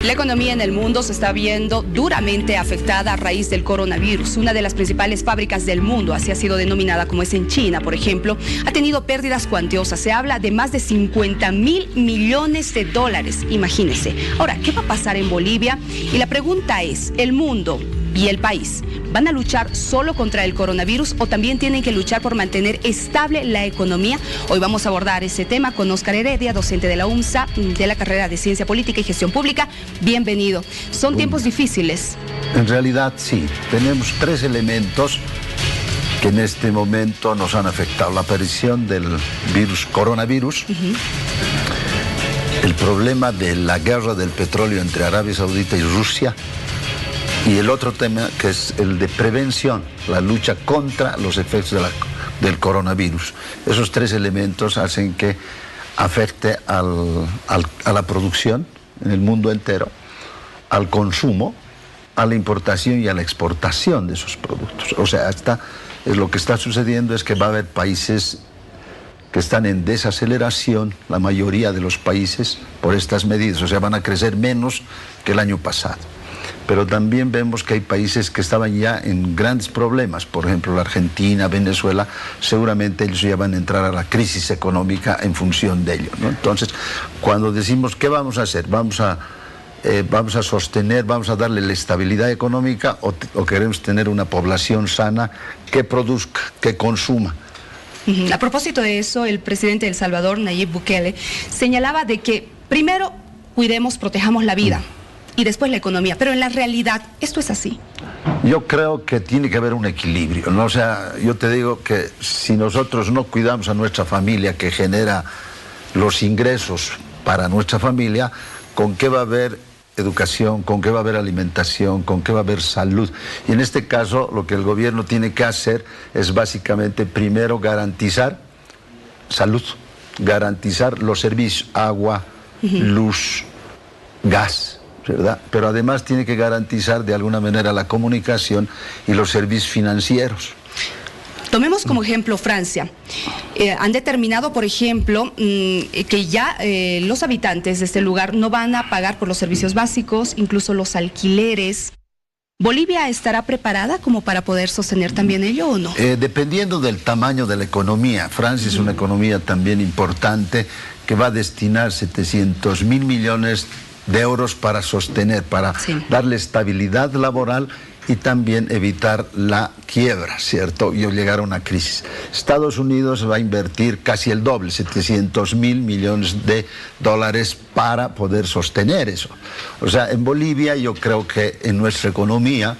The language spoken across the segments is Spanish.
La economía en el mundo se está viendo duramente afectada a raíz del coronavirus. Una de las principales fábricas del mundo, así ha sido denominada, como es en China, por ejemplo, ha tenido pérdidas cuantiosas. Se habla de más de 50.000 millones de dólares, imagínense. Ahora, ¿qué va a pasar en Bolivia? Y la pregunta es, ¿el mundo y el país van a luchar solo contra el coronavirus o también tienen que luchar por mantener estable la economía? Hoy vamos a abordar ese tema con Óscar Heredia, docente de la UNSA, de la carrera de Ciencia Política y Gestión Pública. Bienvenido. Son tiempos difíciles. En realidad sí, tenemos tres elementos que en este momento nos han afectado. La aparición del coronavirus, el problema de la guerra del petróleo entre Arabia Saudita y Rusia, y el otro tema que es el de prevención, la lucha contra los efectos del coronavirus. Esos tres elementos hacen que afecte a la producción en el mundo entero, al consumo, a la importación y a la exportación de esos productos. O sea, lo que está sucediendo es que va a haber países que están en desaceleración, la mayoría de los países, por estas medidas. O sea, van a crecer menos que el año pasado. Pero también vemos que hay países que estaban ya en grandes problemas, por ejemplo la Argentina, Venezuela, seguramente ellos ya van a entrar a la crisis económica en función de ello, ¿no? Entonces, cuando decimos, ¿qué vamos a hacer? ¿Vamos a sostener, vamos a darle la estabilidad económica o queremos tener una población sana que produzca, que consuma? A propósito de eso, el presidente de El Salvador, Nayib Bukele, señalaba de que primero cuidemos, protejamos la vida y después la economía, pero en la realidad, ¿esto es así? Yo creo que tiene que haber un equilibrio, ¿no? O sea, yo te digo que si nosotros no cuidamos a nuestra familia que genera los ingresos para nuestra familia, ¿con qué va a haber educación? ¿Con qué va a haber alimentación? ¿Con qué va a haber salud? Y en este caso, lo que el gobierno tiene que hacer es básicamente primero garantizar salud, garantizar los servicios, agua, luz, gas, ¿verdad? Pero además tiene que garantizar de alguna manera la comunicación y los servicios financieros. Tomemos como ejemplo Francia. Han determinado, por ejemplo, que ya los habitantes de este lugar no van a pagar por los servicios básicos, incluso los alquileres. ¿Bolivia estará preparada como para poder sostener también ello o no? Dependiendo del tamaño de la economía. Francia es una economía también importante que va a destinar 700.000 millones de euros para sostener, para darle estabilidad laboral y también evitar la quiebra, ¿cierto? Y llegar a una crisis. Estados Unidos va a invertir casi el doble, 700.000 millones de dólares para poder sostener eso. O sea, en Bolivia yo creo que en nuestra economía,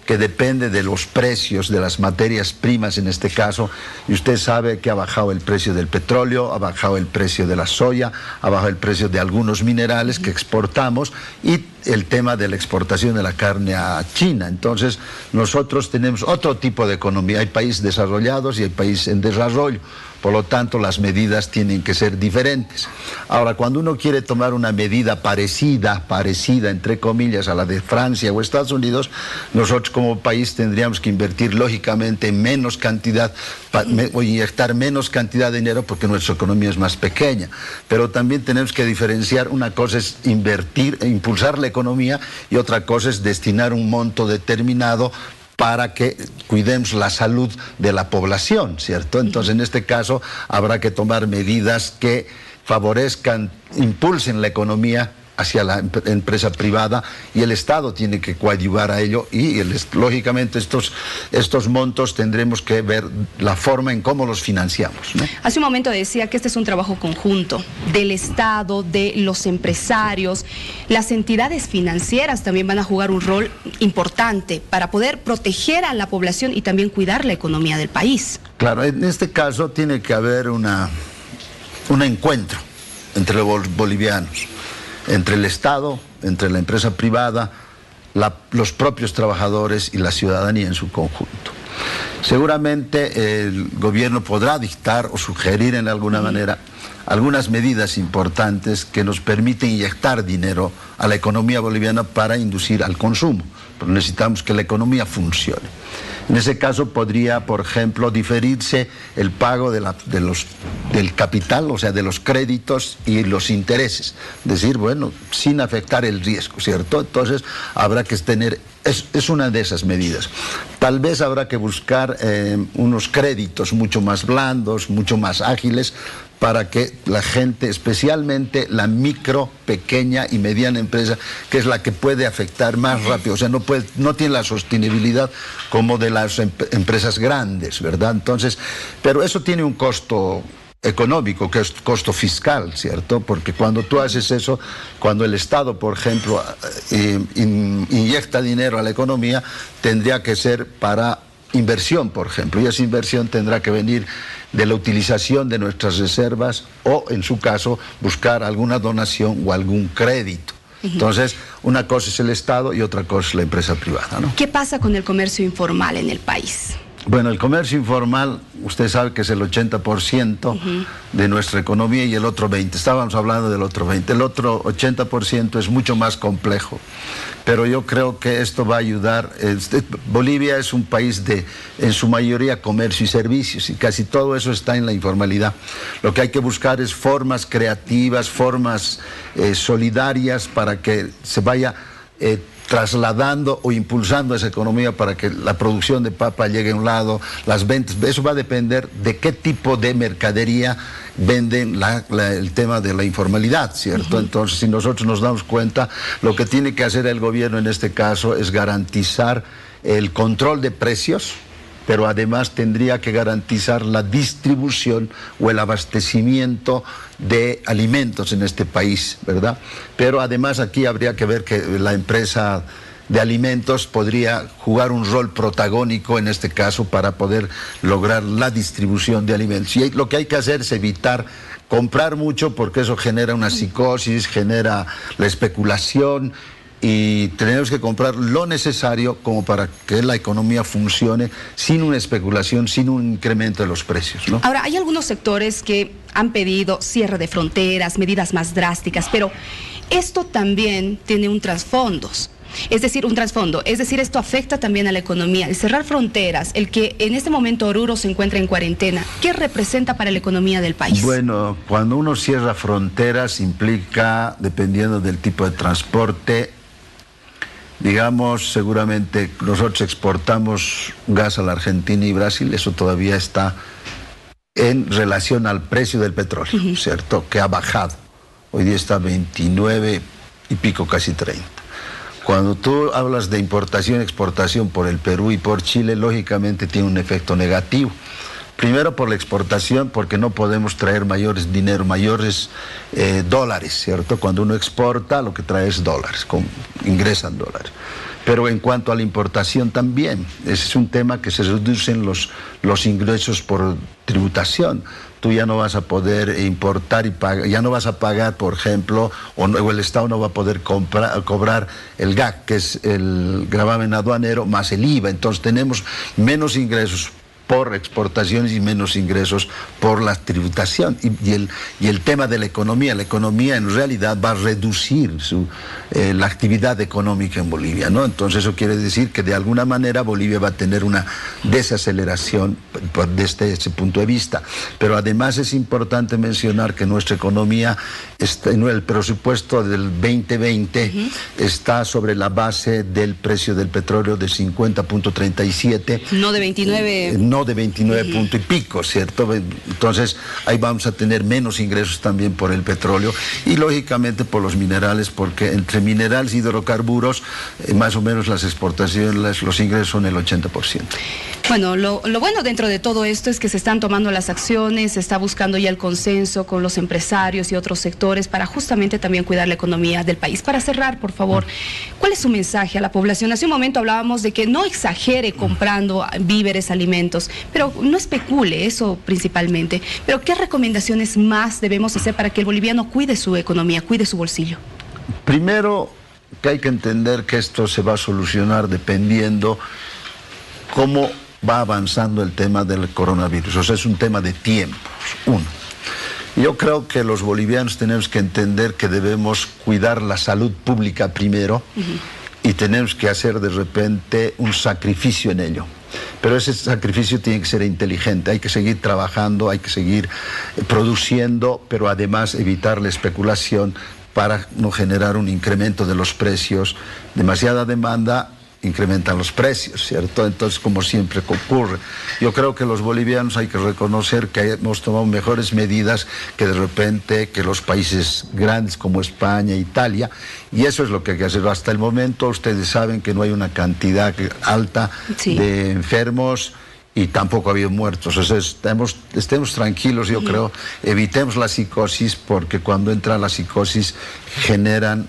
que depende de los precios de las materias primas en este caso, y usted sabe que ha bajado el precio del petróleo, ha bajado el precio de la soya, ha bajado el precio de algunos minerales que exportamos y el tema de la exportación de la carne a China. Entonces, nosotros tenemos otro tipo de economía. Hay países desarrollados y hay países en desarrollo. Por lo tanto, las medidas tienen que ser diferentes. Ahora, cuando uno quiere tomar una medida parecida, entre comillas, a la de Francia o Estados Unidos, nosotros como país tendríamos que invertir lógicamente menos cantidad, o inyectar menos cantidad de dinero porque nuestra economía es más pequeña. Pero también tenemos que diferenciar, una cosa es invertir e impulsar la economía y otra cosa es destinar un monto determinado para que cuidemos la salud de la población, ¿cierto? Entonces, en este caso, habrá que tomar medidas que favorezcan, impulsen la economía hacia la empresa privada y el Estado tiene que coadyuvar a ello y lógicamente estos montos tendremos que ver la forma en cómo los financiamos, ¿no? Hace un momento decía que este es un trabajo conjunto del Estado, de los empresarios. Las entidades financieras también van a jugar un rol importante para poder proteger a la población y también cuidar la economía del país. Claro, en este caso tiene que haber un encuentro entre los bolivianos, entre el Estado, entre la empresa privada, los propios trabajadores y la ciudadanía en su conjunto. Seguramente el gobierno podrá dictar o sugerir en alguna manera algunas medidas importantes que nos permiten inyectar dinero a la economía boliviana para inducir al consumo. Pero necesitamos que la economía funcione. En ese caso podría, por ejemplo, diferirse el pago del capital, o sea, de los créditos y los intereses. Es decir, bueno, sin afectar el riesgo, ¿cierto? Entonces habrá que tener, es una de esas medidas. Tal vez habrá que buscar unos créditos mucho más blandos, mucho más ágiles, para que la gente, especialmente la micro, pequeña y mediana empresa, que es la que puede afectar más rápido, o sea, no tiene la sostenibilidad como de las empresas grandes, ¿verdad? Entonces, pero eso tiene un costo económico, que es costo fiscal, ¿cierto? Porque cuando tú haces eso, cuando el Estado, por ejemplo, inyecta dinero a la economía, tendría que ser para inversión, por ejemplo, y esa inversión tendrá que venir de la utilización de nuestras reservas o, en su caso, buscar alguna donación o algún crédito. Entonces, una cosa es el Estado y otra cosa es la empresa privada, ¿no? ¿Qué pasa con el comercio informal en el país? Bueno, el comercio informal, usted sabe que es el 80% de nuestra economía y el otro 20%. Estábamos hablando del otro 20%. El otro 80% es mucho más complejo. Pero yo creo que esto va a ayudar. Bolivia es un país de, en su mayoría, comercio y servicios, y casi todo eso está en la informalidad. Lo que hay que buscar es formas creativas, formas solidarias para que se vaya trasladando o impulsando esa economía para que la producción de papa llegue a un lado, las ventas. Eso va a depender de qué tipo de mercadería venden el tema de la informalidad, ¿cierto? Entonces, si nosotros nos damos cuenta, lo que tiene que hacer el gobierno en este caso es garantizar el control de precios, pero además tendría que garantizar la distribución o el abastecimiento de alimentos en este país, ¿verdad? Pero además aquí habría que ver que la empresa de alimentos podría jugar un rol protagónico en este caso para poder lograr la distribución de alimentos. Y lo que hay que hacer es evitar comprar mucho, porque eso genera una psicosis, genera la especulación, y tenemos que comprar lo necesario como para que la economía funcione sin una especulación, sin un incremento de los precios, ¿no? Ahora, hay algunos sectores que han pedido cierre de fronteras, medidas más drásticas, pero esto también tiene un trasfondo. Es decir, esto afecta también a la economía. El cerrar fronteras, el que en este momento Oruro se encuentra en cuarentena, ¿qué representa para la economía del país? Bueno, cuando uno cierra fronteras implica, dependiendo del tipo de transporte, digamos, seguramente nosotros exportamos gas a la Argentina y Brasil, eso todavía está en relación al precio del petróleo, ¿cierto? Que ha bajado. Hoy día está 29 y pico, casi 30. Cuando tú hablas de importación y exportación por el Perú y por Chile, lógicamente tiene un efecto negativo. Primero por la exportación, porque no podemos traer mayores dólares, ¿cierto? Cuando uno exporta, lo que trae es dólares, ingresan dólares. Pero en cuanto a la importación también, ese es un tema que se reducen los ingresos por tributación. Tú ya no vas a poder importar y pagar, ya no vas a pagar, por ejemplo, o el Estado no va a poder cobrar el GAC, que es el gravamen aduanero, más el IVA. Entonces tenemos menos ingresos por exportaciones y menos ingresos por la tributación. Y el tema de la economía en realidad va a reducir la actividad económica en Bolivia, ¿no? Entonces eso quiere decir que de alguna manera Bolivia va a tener una desaceleración desde ese punto de vista. Pero además es importante mencionar que nuestra economía, en el presupuesto del 2020, está sobre la base del precio del petróleo de 50.37. No de 29. No de 29 punto y pico, ¿cierto? Entonces ahí vamos a tener menos ingresos también por el petróleo y lógicamente por los minerales, porque entre minerales y hidrocarburos más o menos las exportaciones, los ingresos son el 80%. Bueno, lo bueno dentro de todo esto es que se están tomando las acciones, se está buscando ya el consenso con los empresarios y otros sectores para justamente también cuidar la economía del país. Para cerrar, por favor, ¿cuál es su mensaje a la población? Hace un momento hablábamos de que no exagere comprando víveres, alimentos, pero no especule, eso principalmente. Pero ¿qué recomendaciones más debemos hacer para que el boliviano cuide su economía, cuide su bolsillo? Primero, que hay que entender que esto se va a solucionar dependiendo cómo va avanzando el tema del coronavirus. O sea, es un tema de tiempo, uno. Yo creo que los bolivianos tenemos que entender que debemos cuidar la salud pública primero y tenemos que hacer de repente un sacrificio en ello. Pero ese sacrificio tiene que ser inteligente, hay que seguir trabajando, hay que seguir produciendo, pero además evitar la especulación para no generar un incremento de los precios. Demasiada demanda incrementan los precios, ¿cierto? Entonces, como siempre ocurre, yo creo que los bolivianos hay que reconocer que hemos tomado mejores medidas que de repente que los países grandes como España, Italia, y eso es lo que hay que hacer. Hasta el momento ustedes saben que no hay una cantidad alta de enfermos y tampoco ha habido muertos. O sea, estemos tranquilos, yo creo, evitemos la psicosis, porque cuando entra la psicosis generan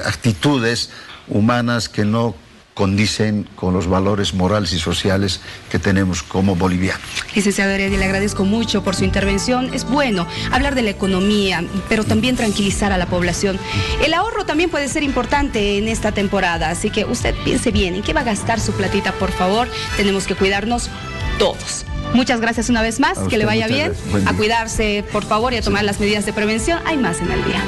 actitudes humanas que no condicen con los valores morales y sociales que tenemos como bolivianos. Licenciado Heredia, le agradezco mucho por su intervención. Es bueno hablar de la economía, pero también tranquilizar a la población. El ahorro también puede ser importante en esta temporada, así que usted piense bien en qué va a gastar su platita, por favor. Tenemos que cuidarnos todos. Muchas gracias una vez más, que le vaya bien. A cuidarse, por favor, y a tomar las medidas de prevención. Hay más en el día.